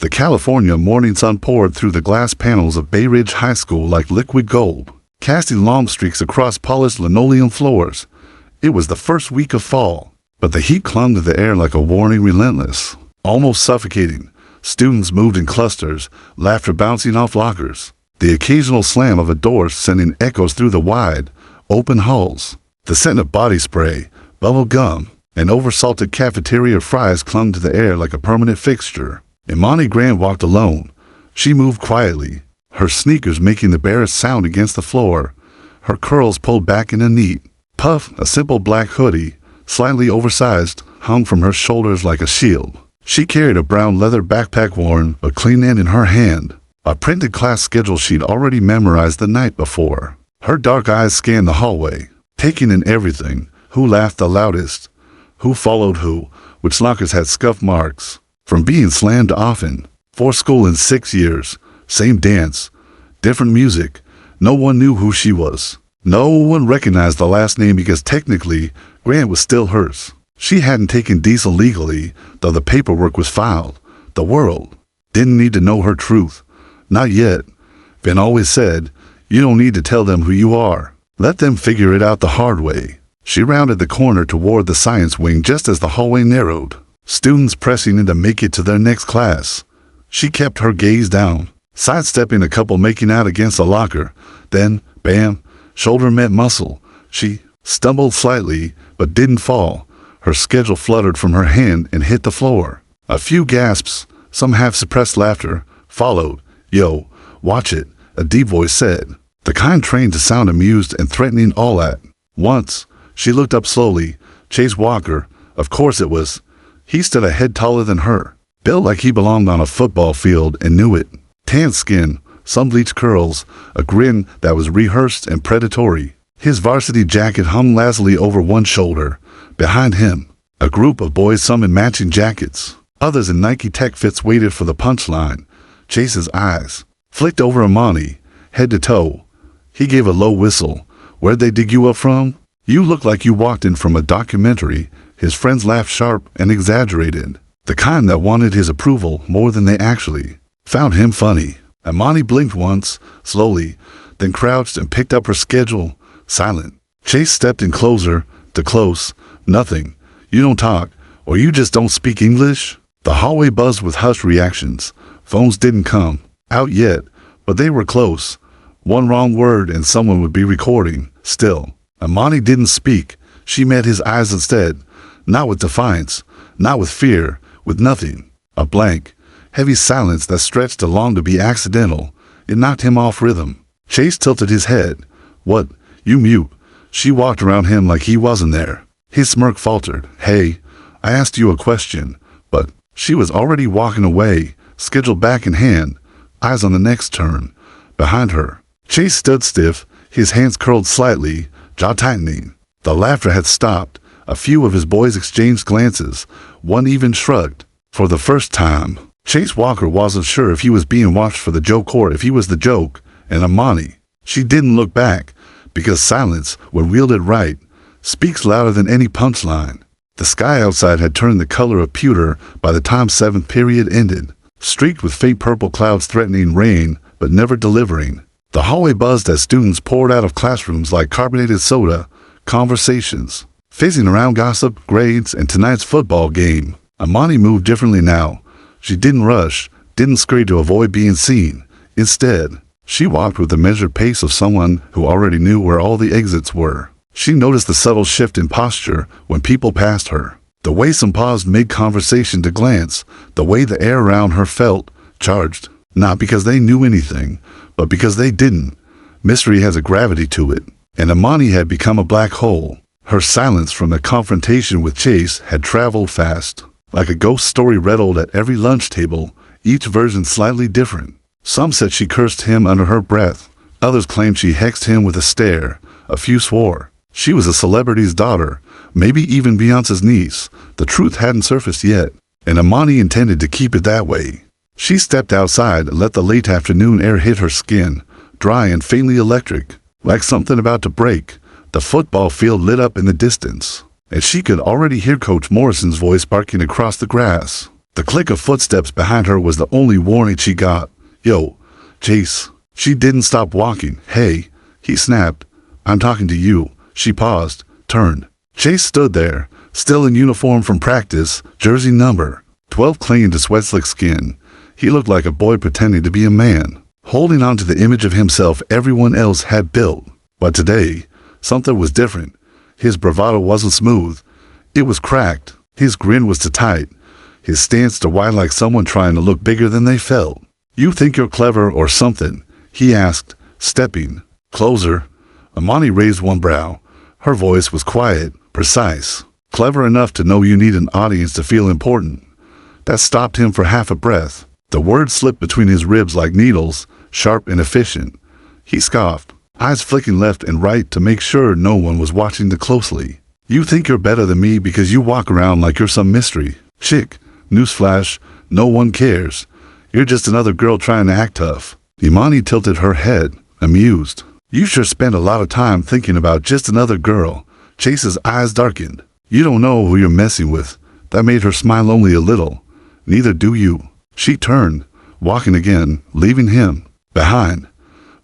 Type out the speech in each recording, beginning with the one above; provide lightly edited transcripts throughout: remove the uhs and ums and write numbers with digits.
The California morning sun poured through the glass panels of Bayridge High School like liquid gold, casting long streaks across polished linoleum floors. It was the first week of fall, but the heat clung to the air like a warning, relentless, almost suffocating. Students moved in clusters, laughter bouncing off lockers, the occasional slam of a door sending echoes through the wide, open halls. The scent of body spray, bubble gum, and oversalted cafeteria fries clung to the air like a permanent fixture. Imani Grant walked alone. She moved quietly, her sneakers making the barest sound against the floor, her curls pulled back in a neat puff. A simple black hoodie, slightly oversized, hung from her shoulders like a shield. She carried a brown leather backpack, worn but clean, and in her hand, a printed class schedule sheet already memorized the night before. Her dark eyes scanned the hallway, taking in everything: who laughed the loudest, who followed who, which lockers had scuff marks from being slammed often. 4 school in 6 years, same dance, different music. No one knew who she was. No one recognized the last name because technically Grant was still hers. She hadn't taken Diesel legally, though the paperwork was filed. The world didn't need to know her truth. Not yet. Vin always said, "You don't need to tell them who you are. Let them figure it out the hard way." She rounded the corner toward the science wing just as the hallway narrowed, students pressing in to make it to their next class. She kept her gaze down, sidestepping a couple making out against a locker. Then, bam, shoulder met muscle. She stumbled slightly, but didn't fall. Her schedule fluttered from her hand and hit the floor. A few gasps, some half-suppressed laughter, followed. "Yo, watch it," a deep voice said, the kind trained to sound amused and threatening all at once. She looked up slowly. Chase Walker, of course it was. He stood a head taller than her, built like he belonged on a football field and knew it. Tan skin, some bleached curls, a grin that was rehearsed and predatory. His varsity jacket hung lazily over one shoulder. Behind him, a group of boys, some in matching jackets, others in Nike Tech fits, waited for the punchline. Chase's eyes flicked over Imani, head to toe. He gave a low whistle. "Where'd they dig you up from? You look like you walked in from a documentary." His friends laughed, sharp and exaggerated, the kind that wanted his approval more than they actually found him funny. Imani blinked once, slowly, then crouched and picked up her schedule, silent. Chase stepped in closer, to close. "Nothing. You don't talk, or you just don't speak English?" The hallway buzzed with hushed reactions. Phones didn't come out yet, but they were close. One wrong word and someone would be recording. Still, Imani didn't speak. She met his eyes instead, not with defiance, not with fear, with nothing. A blank, heavy silence that stretched to long to be accidental. It knocked him off rhythm. Chase tilted his head. "What, you mute?" She walked around him like he wasn't there. His smirk faltered. "Hey, I asked you a question." But she was already walking away, schedule back in hand, eyes on the next turn. Behind her, Chase stood stiff, his hands curled slightly, jaw tightening. The laughter had stopped. A few of his boys exchanged glances. One even shrugged. For the first time, Chase Walker wasn't sure if he was being watched for the joke or if he was the joke. And Imani, she didn't look back, because silence, when wielded right, speaks louder than any punchline. The sky outside had turned the color of pewter by the time 7th period ended, streaked with faint purple clouds threatening rain, but never delivering. The hallway buzzed as students poured out of classrooms like carbonated soda. Conversations, fizzing around gossip, grades, and tonight's football game. Imani moved differently now. She didn't rush, didn't scurry to avoid being seen. Instead, she walked with the measured pace of someone who already knew where all the exits were. She noticed the subtle shift in posture when people passed her, the way some paused mid-conversation to glance, the way the air around her felt charged, not because they knew anything, but because they didn't. Mystery has a gravity to it, and Imani had become a black hole. Her silence from the confrontation with Chase had traveled fast, like a ghost story rattled at every lunch table, each version slightly different. Some said she cursed him under her breath. Others claimed she hexed him with a stare. A few swore she was a celebrity's daughter, maybe even Beyonce's niece. The truth hadn't surfaced yet, and Imani intended to keep it that way. She stepped outside and let the late afternoon air hit her skin, dry and faintly electric, like something about to break. The football field lit up in the distance, and she could already hear Coach Morrison's voice barking across the grass. The click of footsteps behind her was the only warning she got. Yo, Chase. She didn't stop walking. Hey, he snapped. I'm talking to you. She paused, turned. Chase stood there, still in uniform from practice, jersey number 12 clinging to sweat-slick skin. He looked like a boy pretending to be a man, holding on to the image of himself everyone else had built. But today, something was different. His bravado wasn't smooth. It was cracked. His grin was too tight. His stance too wide, like someone trying to look bigger than they felt. You think you're clever or something? He asked, stepping closer. Imani raised one brow. Her voice was quiet, precise. Clever enough to know you need an audience to feel important. That stopped him for half a breath. The words slipped between his ribs like needles, sharp and efficient. He scoffed, eyes flicking left and right to make sure no one was watching too closely. You think you're better than me because you walk around like you're some mystery. Chick, newsflash, no one cares. You're just another girl trying to act tough. Imani tilted her head, amused. You sure spent a lot of time thinking about just another girl. Chase's eyes darkened. You don't know who you're messing with. That made her smile only a little. Neither do you. She turned, walking again, leaving him behind.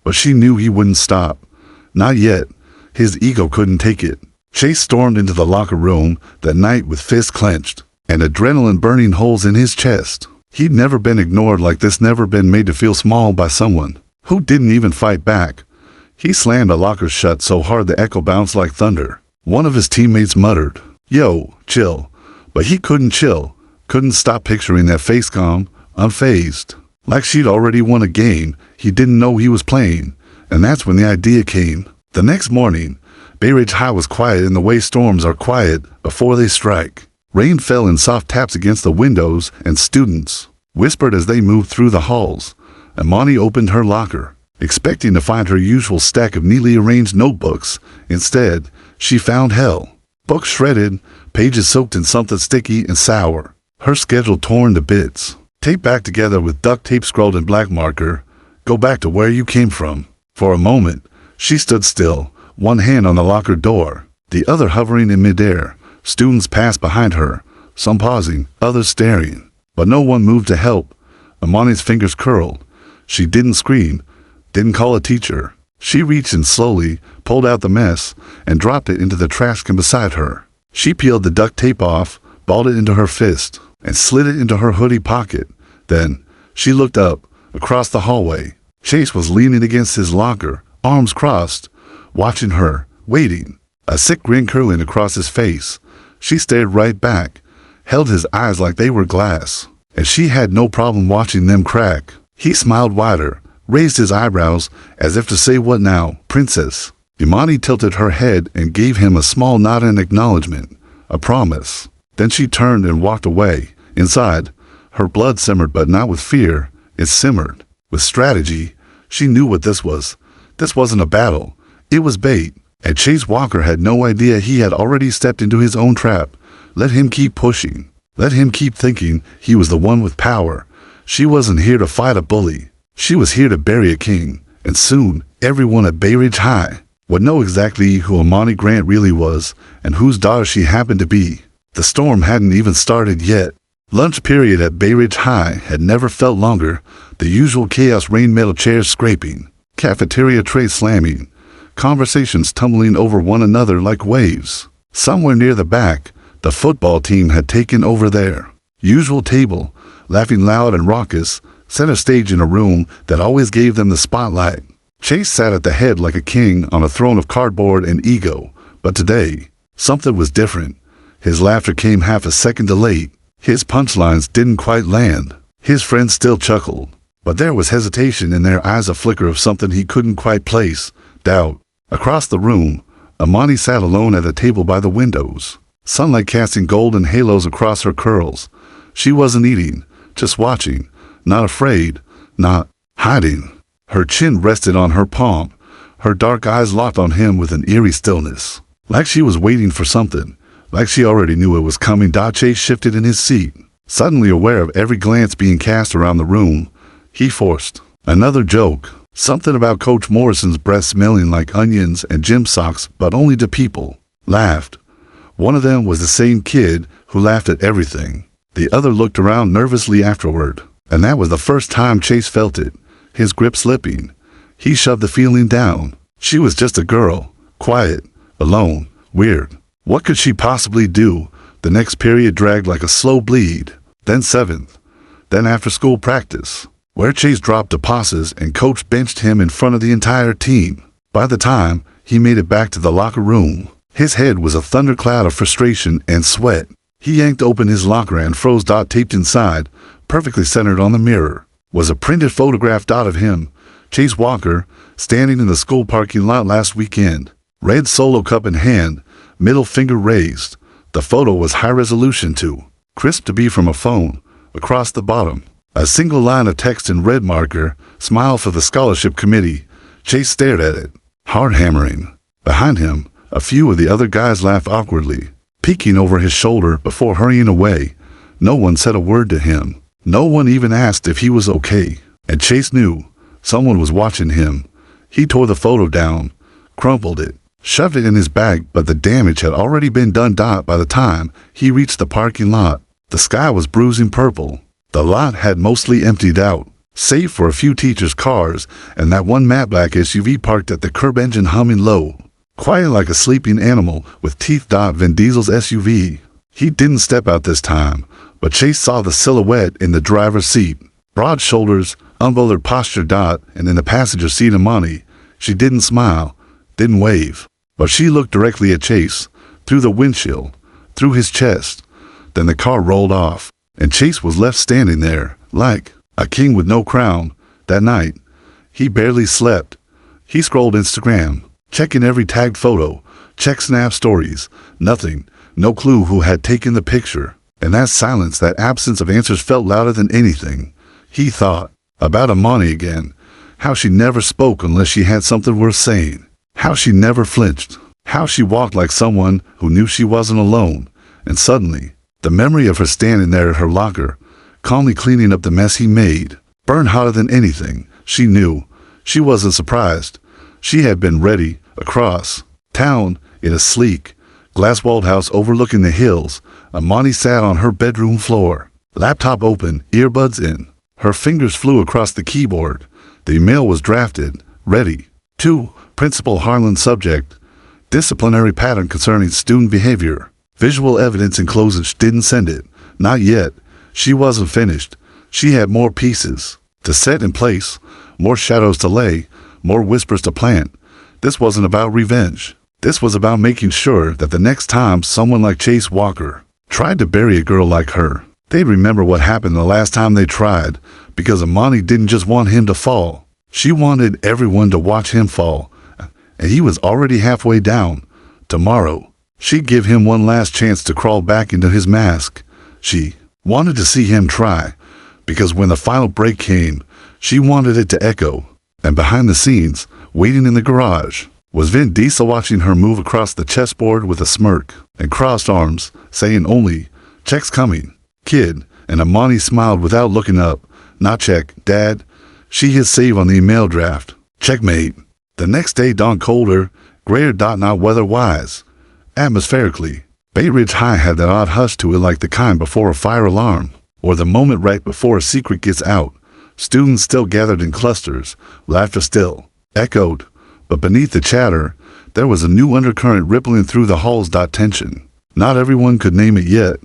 But she knew he wouldn't stop. Not yet. His ego couldn't take it. Chase stormed into the locker room that night with fists clenched and adrenaline burning holes in his chest. He'd never been ignored like this, never been made to feel small by someone who didn't even fight back. He slammed the locker shut so hard the echo bounced like thunder. One of his teammates muttered, "Yo, chill." But he couldn't chill, couldn't stop picturing that face calm, unfazed, like she'd already won a game he didn't know he was playing. And that's when the idea came. The next morning, Bayridge High was quiet in the way storms are quiet before they strike. Rain fell in soft taps against the windows, and students whispered as they moved through the halls. Imani opened her locker, expecting to find her usual stack of neatly arranged notebooks. Instead, she found hell. Books shredded, pages soaked in something sticky and sour, her schedule torn to bits, taped back together with duct tape scrawled in black marker. Go back to where you came from. For a moment, she stood still, one hand on the locker door, the other hovering in midair. Students passed behind her, some pausing, others staring, but no one moved to help. Imani's fingers curled. She didn't scream, didn't call a teacher. She reached in slowly, pulled out the mess, and dropped it into the trash can beside her. She peeled the duct tape off, balled it into her fist, and slid it into her hoodie pocket. Then, she looked up, across the hallway. Chase was leaning against his locker, arms crossed, watching her, waiting, a sick grin curling across his face. She stared right back, held his eyes like they were glass, and she had no problem watching them crack. He smiled wider, raised his eyebrows as if to say, "What now, princess?" Imani tilted her head and gave him a small nod in acknowledgement, a promise. Then she turned and walked away. Inside, her blood simmered, but not with fear. It simmered with strategy. She knew what this was. This wasn't a battle. It was bait. And Chase Walker had no idea he had already stepped into his own trap. Let him keep pushing. Let him keep thinking he was the one with power. She wasn't here to fight a bully. She was here to bury a king. And soon, everyone at Bayridge High would know exactly who Imani Grant really was and whose daughter she happened to be. The storm hadn't even started yet. Lunch period at Bayridge High had never felt longer. The usual chaos reigned, metal chairs scraping, cafeteria trays slamming, conversations tumbling over one another like waves. Somewhere near the back, the football team had taken over their usual table, laughing loud and raucous, center stage in a room that always gave them the spotlight. Chase sat at the head like a king on a throne of cardboard and ego. But today, something was different. His laughter came half a second delayed. His punchlines didn't quite land. His friends still chuckled, but there was hesitation in their eyes, a flicker of something he couldn't quite place. Doubt. Across the room, Imani sat alone at a table by the windows, sunlight casting golden halos across her curls. She wasn't eating, just watching, not afraid, not hiding. Her chin rested on her palm, her dark eyes locked on him with an eerie stillness, like she was waiting for something, like she already knew it was coming. Chase shifted in his seat, suddenly aware of every glance being cast around the room. He forced another joke. Something about Coach Morrison's breath smelling like onions and gym socks, but only to people. Laughed. One of them was the same kid who laughed at everything. The other looked around nervously afterward, and that was the first time Chase felt it, his grip slipping. He shoved the feeling down. She was just a girl, quiet, alone, weird. What could she possibly do? The next period dragged like a slow bleed. Then seventh. Then after-school practice, where Chase dropped to passes and coach benched him in front of the entire team. By the time he made it back to the locker room, his head was a thundercloud of frustration and sweat. He yanked open his locker and froze. Taped inside, perfectly centered on the mirror, was a printed photograph of him, Chase Walker, standing in the school parking lot last weekend. Red Solo cup in hand, middle finger raised. The photo was high resolution too, crisp to be from a phone. Across the bottom, a single line of text in red marker, "Smile for the scholarship committee." Chase stared at it, heart hammering. Behind him, a few of the other guys laughed awkwardly, peeking over his shoulder before hurrying away. No one said a word to him. No one even asked if he was okay. And Chase knew someone was watching him. He tore the photo down, crumpled it, shoved it in his bag, but the damage had already been done. By the time he reached the parking lot, the sky was bruising purple. The lot had mostly emptied out, save for a few teachers' cars and that one matte black SUV parked at the curb, engine humming low, quiet like a sleeping animal with teeth. Vin Diesel's SUV. He didn't step out this time, but Chase saw the silhouette in the driver's seat. Broad shoulders, unbothered posture. And in the passenger seat, Imani. She didn't smile, didn't wave, but she looked directly at Chase, through the windshield, through his chest. Then the car rolled off, and Chase was left standing there, like a king with no crown. That night, he barely slept. He scrolled Instagram, checking every tagged photo, checked Snap stories. Nothing, no clue who had taken the picture. And that silence, that absence of answers felt louder than anything. He thought about Imani again, how she never spoke unless she had something worth saying, how she never flinched, how she walked like someone who knew she wasn't alone. And suddenly, the memory of her standing there at her locker, calmly cleaning up the mess he made, burned hotter than anything. She knew. She wasn't surprised. She had been ready. Across town, in a sleek, glass-walled house overlooking the hills, Imani sat on her bedroom floor, laptop open, earbuds in. Her fingers flew across the keyboard. The email was drafted, ready. To Principal Harlan, subject, disciplinary pattern concerning student behavior. Visual evidence enclosed. Didn't send it. Not yet. She wasn't finished. She had more pieces to set in place, more shadows to lay, more whispers to plant. This wasn't about revenge. This was about making sure that the next time someone like Chase Walker tried to bury a girl like her, they'd remember what happened the last time they tried, because Imani didn't just want him to fall. She wanted everyone to watch him fall, and he was already halfway down. Tomorrow, she'd give him one last chance to crawl back into his mask. She wanted to see him try, because when the final break came, she wanted it to echo. And behind the scenes, waiting in the garage, was Vin Diesel, watching her move across the chessboard with a smirk and crossed arms, saying only, "Check's coming, kid." And Imani smiled without looking up. "Not check, Dad." She hit save on the email draft. Checkmate. The next day dawned colder, grayer. Not weather-wise. Atmospherically, Bayridge High had that odd hush to it, like the kind before a fire alarm, or the moment right before a secret gets out. Students still gathered in clusters, laughter still echoed, but beneath the chatter, there was a new undercurrent rippling through the halls. Tension. Not everyone could name it yet,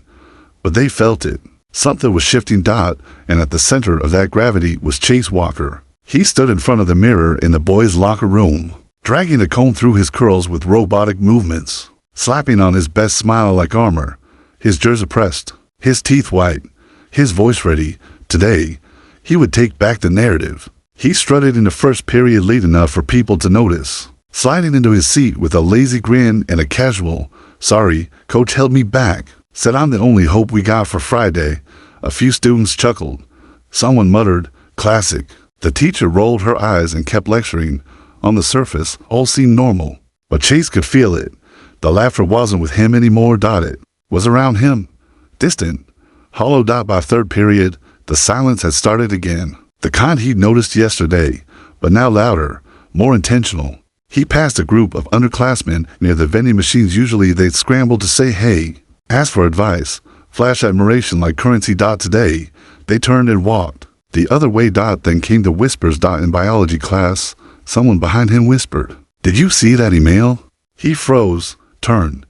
but they felt it. Something was shifting. And at the center of that gravity was Chase Walker. He stood in front of the mirror in the boys' locker room, dragging a comb through his curls with robotic movements, slapping on his best smile like armor, his jersey pressed, his teeth white, his voice ready. Today, he would take back the narrative. He strutted in the first period late enough for people to notice, sliding into his seat with a lazy grin and a casual, "Sorry, coach held me back. Said I'm the only hope we got for Friday." A few students chuckled. Someone muttered, "Classic." The teacher rolled her eyes and kept lecturing. On the surface, all seemed normal, but Chase could feel it. The laughter wasn't with him anymore. It was around him, distant, hollow. By third period, the silence had started again. The kind he'd noticed yesterday, but now louder, more intentional. He passed a group of underclassmen near the vending machines. Usually they'd scramble to say hey, ask for advice, flash admiration like currency. Today, they turned and walked. The other way. Then came the whispers. In biology class, someone behind him whispered, "Did you see that email?" He froze, turned.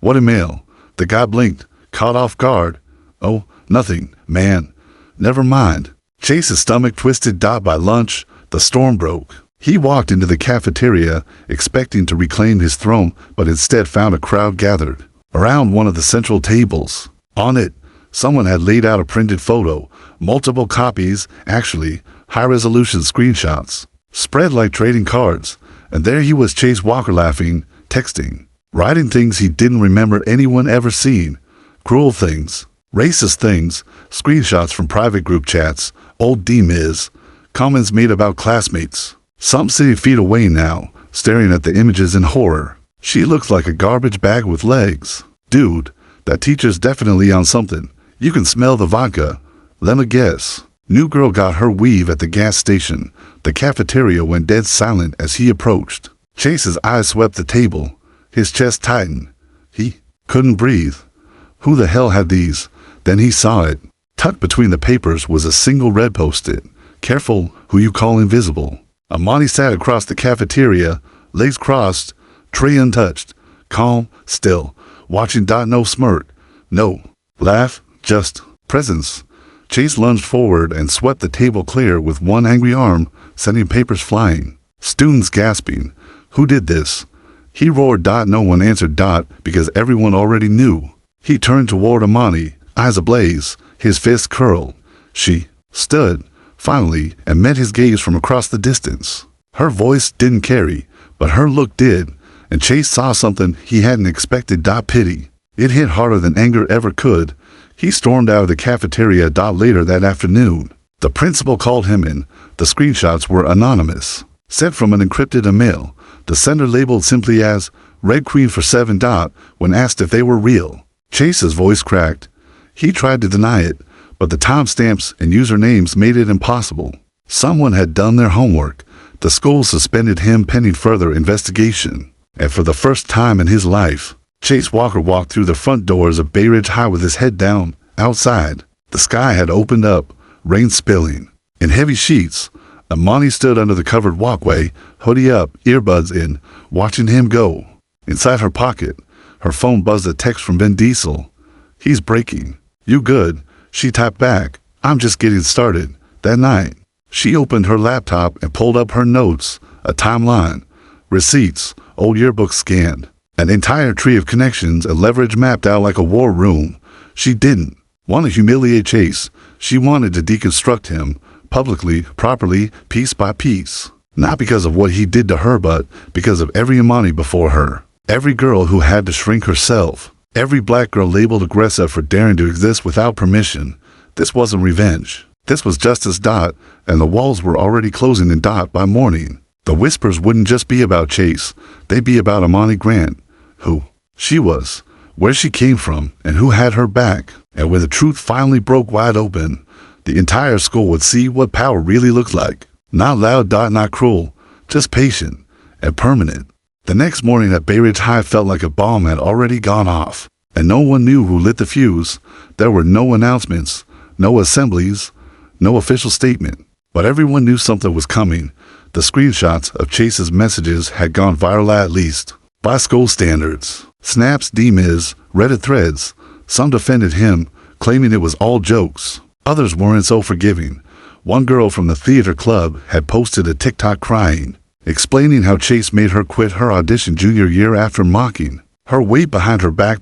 "What email?" The guy blinked, caught off guard. "Oh, nothing, man. Never mind." Chase's stomach twisted. By lunch, the storm broke. He walked into the cafeteria, expecting to reclaim his throne, but instead found a crowd gathered around one of the central tables. On it, someone had laid out a printed photo, multiple copies, actually, high-resolution screenshots, spread like trading cards, and there he was, Chase Walker, laughing, texting, writing things he didn't remember anyone ever seen, cruel things, racist things, screenshots from private group chats, old D-Miz, comments made about classmates. Some 60 feet away now, staring at the images in horror. "She looks like a garbage bag with legs. Dude, that teacher's definitely on something. You can smell the vodka. Let me guess." New girl got her weave at the gas station. The cafeteria went dead silent as he approached. Chase's eyes swept the table. His chest tightened. He couldn't breathe. Who the hell had these? Then he saw it. Tucked between the papers was a single red post-it. "Careful who you call invisible." Imani sat across the cafeteria, legs crossed, tray untouched, calm, still, watching. No smirk, no laugh, just presence. Chase lunged forward and swept the table clear with one angry arm, sending papers flying. Students gasping. "Who did this?" He roared. No one answered. Because everyone already knew. He turned toward Imani, eyes ablaze, his fist curled. She stood, finally, and met his gaze from across the distance. Her voice didn't carry, but her look did, and Chase saw something he hadn't expected. Pity. It hit harder than anger ever could. He stormed out of the cafeteria. Later that afternoon, the principal called him in. The screenshots were anonymous, sent from an encrypted email. The sender labeled simply as Red Queen for 7. When asked if they were real, Chase's voice cracked. He tried to deny it, but the timestamps and usernames made it impossible. Someone had done their homework. The school suspended him pending further investigation. And for the first time in his life, Chase Walker walked through the front doors of Bayridge High with his head down. Outside, the sky had opened up, rain spilling. In heavy sheets, Imani stood under the covered walkway, hoodie up, earbuds in, watching him go. Inside her pocket, her phone buzzed a text from Vin Diesel. "He's breaking. You good?" She typed back, "I'm just getting started." That night, she opened her laptop and pulled up her notes, a timeline, receipts, old yearbooks scanned, an entire tree of connections and leverage mapped out like a war room. She didn't want to humiliate Chase. She wanted to deconstruct him, publicly, properly, piece by piece. Not because of what he did to her, but because of every Imani before her. Every girl who had to shrink herself. Every black girl labeled aggressive for daring to exist without permission. This wasn't revenge. This was justice. And the walls were already closing in. By morning, the whispers wouldn't just be about Chase. They'd be about Imani Grant. Who she was, where she came from, and who had her back. And when the truth finally broke wide open, the entire school would see what power really looked like. Not loud. Not cruel. Just patient and permanent. The next morning at Bayridge High felt like a bomb had already gone off, and no one knew who lit the fuse. There were no announcements, no assemblies, no official statement, but everyone knew something was coming. The screenshots of Chase's messages had gone viral, at least by school standards. Snaps, D-Miz, Reddit threads. Some defended him, claiming it was all jokes. Others weren't so forgiving. One girl from the theater club had posted a TikTok crying, explaining how Chase made her quit her audition junior year after mocking her weight behind her back.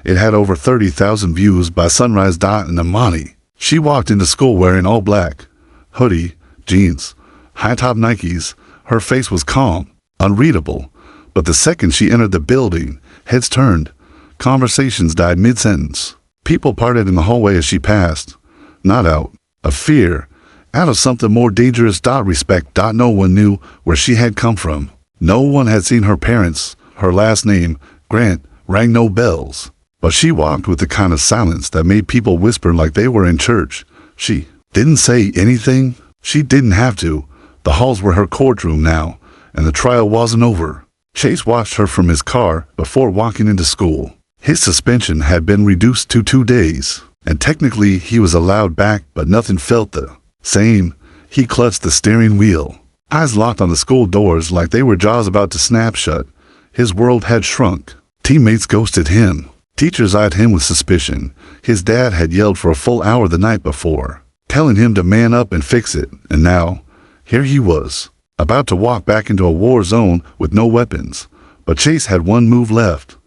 It had over 30,000 views by sunrise. And Imani. She walked into school wearing all black, hoodie, jeans, high-top Nikes. Her face was calm, unreadable. But the second she entered the building, heads turned. Conversations died mid-sentence. People parted in the hallway as she passed. Not out of fear, out of something more dangerous. Respect. No one knew where she had come from. No one had seen her parents. Her last name, Grant, rang no bells. But she walked with the kind of silence that made people whisper like they were in church. She didn't say anything. She didn't have to. The halls were her courtroom now, and the trial wasn't over. Chase watched her from his car before walking into school. His suspension had been reduced to 2 days, and technically he was allowed back, but nothing felt the same. He clutched the steering wheel, eyes locked on the school doors like they were jaws about to snap shut. His world had shrunk. Teammates ghosted him. Teachers eyed him with suspicion. His dad had yelled for a full hour the night before, telling him to man up and fix it, and now, here he was, about to walk back into a war zone with no weapons. But Chase had one move left.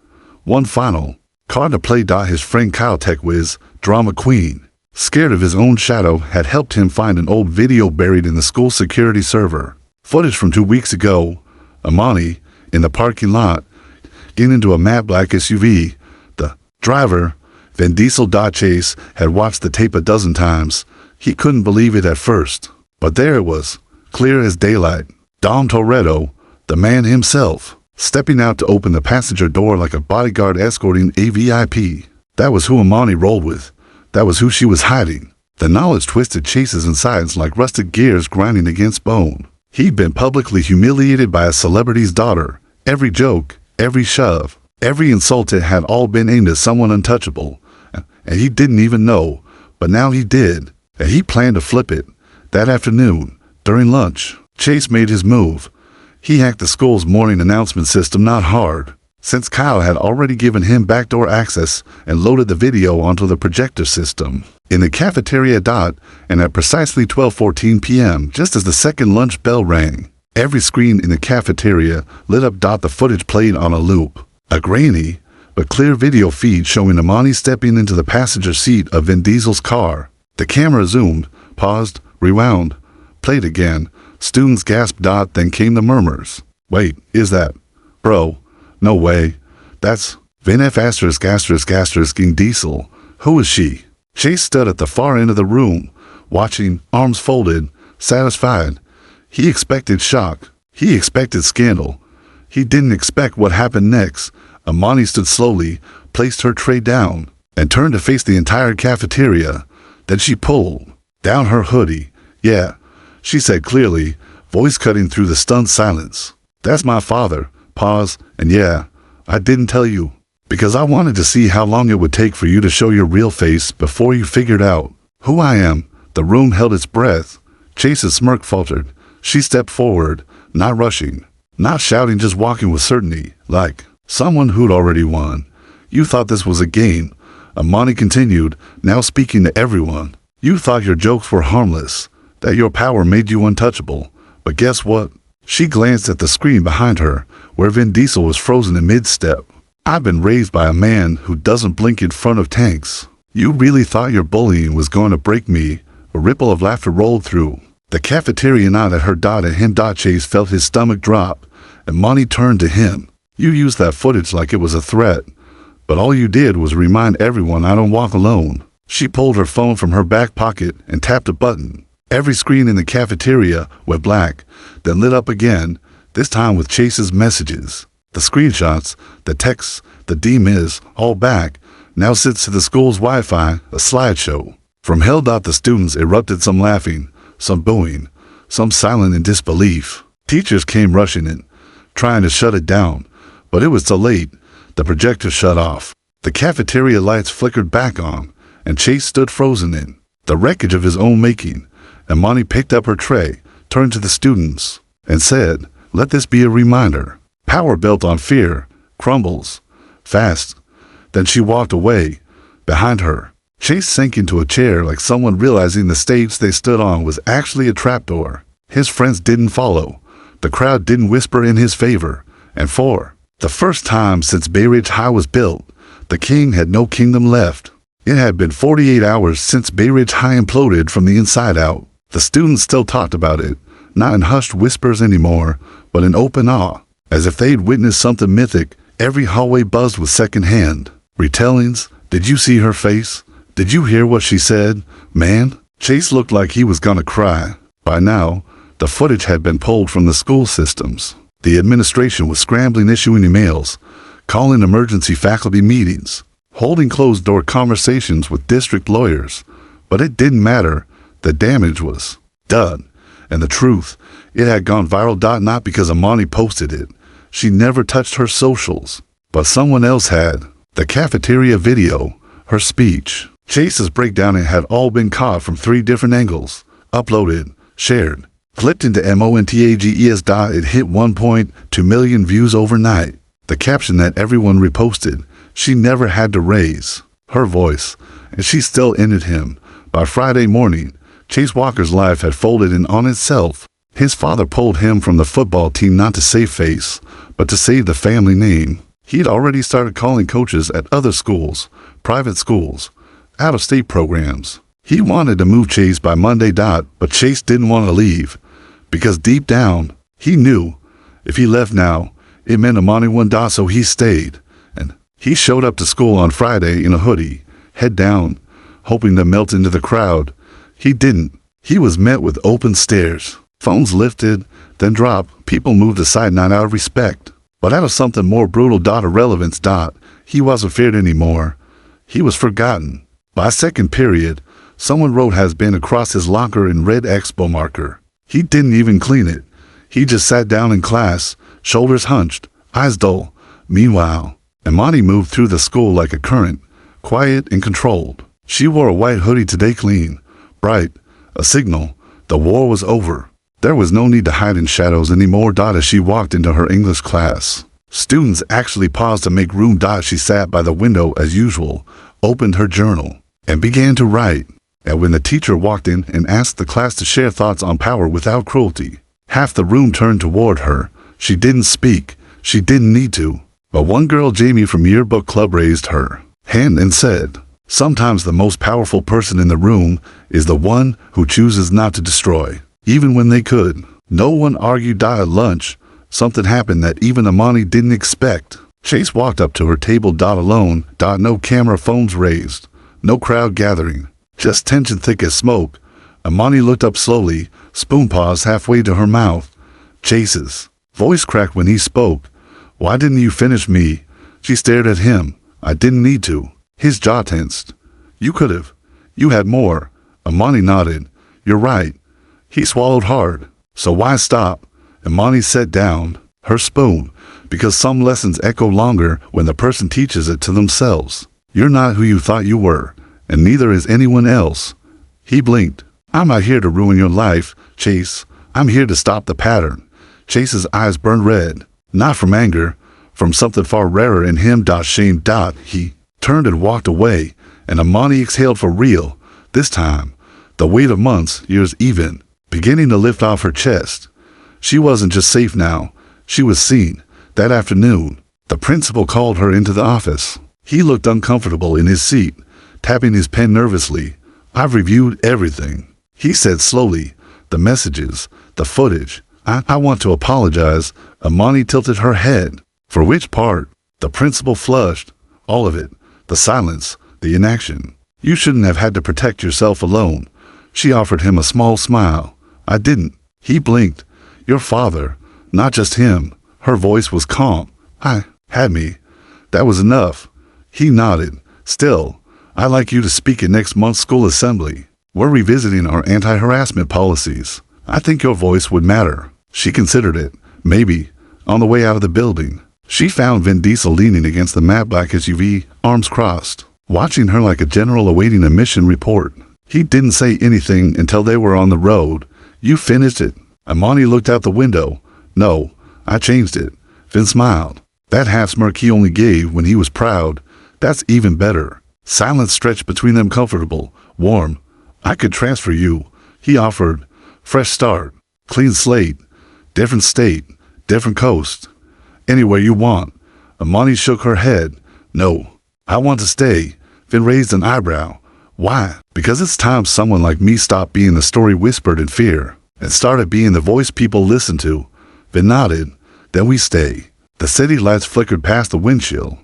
One final card to play. His friend Kyle, tech whiz, drama queen, scared of his own shadow, had helped him find an old video buried in the school security server. Footage from 2 weeks ago. Imani, in the parking lot, getting into a matte black SUV. The driver, Vin Diesel. Chase had watched the tape a dozen times. He couldn't believe it at first. But there it was, clear as daylight. Dom Toretto, the man himself, stepping out to open the passenger door like a bodyguard escorting a VIP. That was who Imani rolled with. That was who she was hiding. The knowledge twisted Chase's insides like rusted gears grinding against bone. He'd been publicly humiliated by a celebrity's daughter. Every joke, every shove, every insult, it had all been aimed at someone untouchable. And he didn't even know, but now he did. And he planned to flip it. That afternoon, during lunch, Chase made his move. He hacked the school's morning announcement system, not hard, since Kyle had already given him backdoor access, and loaded the video onto the projector system. In the cafeteria. And at precisely 12:14 p.m., just as the second lunch bell rang, every screen in the cafeteria lit up. The footage played on a loop. A grainy but clear video feed showing Imani stepping into the passenger seat of Vin Diesel's car. The camera zoomed, paused, rewound, played again. Students gasped. Then came the murmurs. Wait, is that? Bro, no way. That's Vin F ******** Diesel. Who is she? Chase stood at the far end of the room, watching, arms folded, satisfied. He expected shock. He expected scandal. He didn't expect what happened next. Imani stood slowly, placed her tray down, and turned to face the entire cafeteria. Then she pulled down her hoodie. Yeah, she said clearly, voice cutting through the stunned silence. That's my father. Pause. And yeah, I didn't tell you, because I wanted to see how long it would take for you to show your real face before you figured out who I am. The room held its breath. Chase's smirk faltered. She stepped forward, not rushing, not shouting, just walking with certainty, like someone who'd already won. You thought this was a game, Imani continued, now speaking to everyone. You thought your jokes were harmless, that your power made you untouchable. But guess what? She glanced at the screen behind her, where Vin Diesel was frozen in mid-step. I've been raised by a man who doesn't blink in front of tanks. You really thought your bullying was going to break me? A ripple of laughter rolled through the cafeteria. Nodded her. At him. Chase felt his stomach drop. Imani turned to him. You used that footage like it was a threat, but all you did was remind everyone I don't walk alone. She pulled her phone from her back pocket and tapped a button. Every screen in the cafeteria went black, then lit up again, this time with Chase's messages. The screenshots, the texts, the DMIs, all back, now sits to the school's Wi-Fi, a slideshow. From hell. The students erupted, some laughing, some booing, some silent in disbelief. Teachers came rushing in, trying to shut it down, but it was too late. The projector shut off. The cafeteria lights flickered back on, and Chase stood frozen in the wreckage of his own making. Imani picked up her tray, turned to the students, and said, let this be a reminder. Power built on fear crumbles fast. Then she walked away. Behind her, Chase sank into a chair like someone realizing the stage they stood on was actually a trapdoor. His friends didn't follow. The crowd didn't whisper in his favor. And for the first time since Bayridge High was built, the king had no kingdom left. It had been 48 hours since Bayridge High imploded from the inside out. The students still talked about it, not in hushed whispers anymore, but in open awe, as if they'd witnessed something mythic. Every hallway buzzed with secondhand retellings. Did you see her face? Did you hear what she said? Man, Chase looked like he was gonna cry. By now, the footage had been pulled from the school systems. The administration was scrambling, issuing emails, calling emergency faculty meetings, holding closed-door conversations with district lawyers. But it didn't matter. The damage was done. And the truth, it had gone viral. Not because Imani posted it. She never touched her socials. But someone else had. The cafeteria video, her speech, Chase's breakdown, it had all been caught from 3 different angles, uploaded, shared, flipped into montages. It hit 1.2 million views overnight. The caption that everyone reposted, she never had to raise her voice, and she still ended him. By Friday morning, Chase Walker's life had folded in on itself. His father pulled him from the football team not to save face, but to save the family name. He'd already started calling coaches at other schools, private schools, out-of-state programs. He wanted to move Chase by Monday. But Chase didn't want to leave, because deep down, he knew if he left now, it meant Imani won. So he stayed, and he showed up to school on Friday in a hoodie, head down, hoping to melt into the crowd. He didn't. He was met with open stares. Phones lifted, then dropped. People moved aside, not out of respect, but out of something more brutal. Irrelevance. He wasn't feared anymore. He was forgotten. By second period, someone wrote "has been" across his locker in red expo marker. He didn't even clean it. He just sat down in class, shoulders hunched, eyes dull. Meanwhile, Imani moved through the school like a current, quiet and controlled. She wore a white hoodie today, clean, bright, a signal. The war was over. There was no need to hide in shadows anymore. As she walked into her English class, students actually paused to make room. She sat by the window as usual, opened her journal, and began to write. And when the teacher walked in and asked the class to share thoughts on power without cruelty, half the room turned toward her. She didn't speak. She didn't need to. But one girl, Jamie from yearbook club, raised her hand and said, "Sometimes the most powerful person in the room is the one who chooses not to destroy, even when they could." No one argued. At lunch, something happened that even Imani didn't expect. Chase walked up to her table. Alone. No camera phones raised. No crowd gathering. Just tension thick as smoke. Imani looked up slowly, spoon paused halfway to her mouth. Chase's voice cracked when he spoke. "Why didn't you finish me?" She stared at him. "I didn't need to." His jaw tensed. "You could have. You had more." Imani nodded. "You're right." He swallowed hard. "So why stop?" Imani set down her spoon. "Because some lessons echo longer when the person teaches it to themselves. You're not who you thought you were, and neither is anyone else." He blinked. "I'm not here to ruin your life, Chase. I'm here to stop the pattern." Chase's eyes burned red, not from anger, from something far rarer in him. Shame. He turned and walked away, and Imani exhaled for real. This time, the weight of months, years even, beginning to lift off her chest. She wasn't just safe now. She was seen. That afternoon, the principal called her into the office. He looked uncomfortable in his seat, tapping his pen nervously. "I've reviewed everything," he said slowly. "The messages, the footage. I want to apologize." Imani tilted her head. "For which part?" The principal flushed. "All of it. The silence, the inaction. You shouldn't have had to protect yourself alone." She offered him a small smile. "I didn't." He blinked. "Your father, not just him." Her voice was calm. "I had me. That was enough." He nodded. "Still, I'd like you to speak at next month's school assembly. We're revisiting our anti-harassment policies. I think your voice would matter." She considered it. Maybe. On the way out of the building, she found Vin Diesel leaning against the matte black SUV, arms crossed, watching her like a general awaiting a mission report. He didn't say anything until they were on the road. "You finished it?" Imani looked out the window. "No, I changed it." Vin smiled. That half smirk he only gave when he was proud. "That's even better." Silence stretched between them, comfortable, warm. "I could transfer you," he offered. "Fresh start, clean slate, different state, different coast. Anywhere you want." Imani shook her head. "No, I want to stay." Vin raised an eyebrow. "Why?" "Because it's time someone like me stopped being the story whispered in fear and started being the voice people listen to." Vin nodded. "Then we stay." The city lights flickered past the windshield.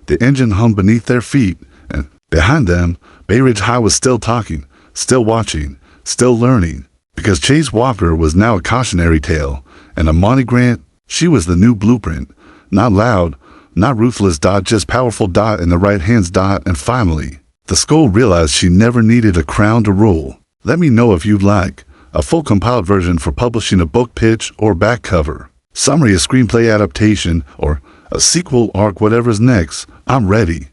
The engine hummed beneath their feet, and behind them, Bayridge High was still talking, still watching, still learning. Because Chase Walker was now a cautionary tale, and Imani Grant, she was the new blueprint. Not loud, not ruthless. Just powerful. In the right hands. And finally, the school realized she never needed a crown to rule. Let me know if you'd like a full compiled version for publishing, a book pitch or back cover, summary, a screenplay adaptation, or a sequel arc. Whatever's next, I'm ready.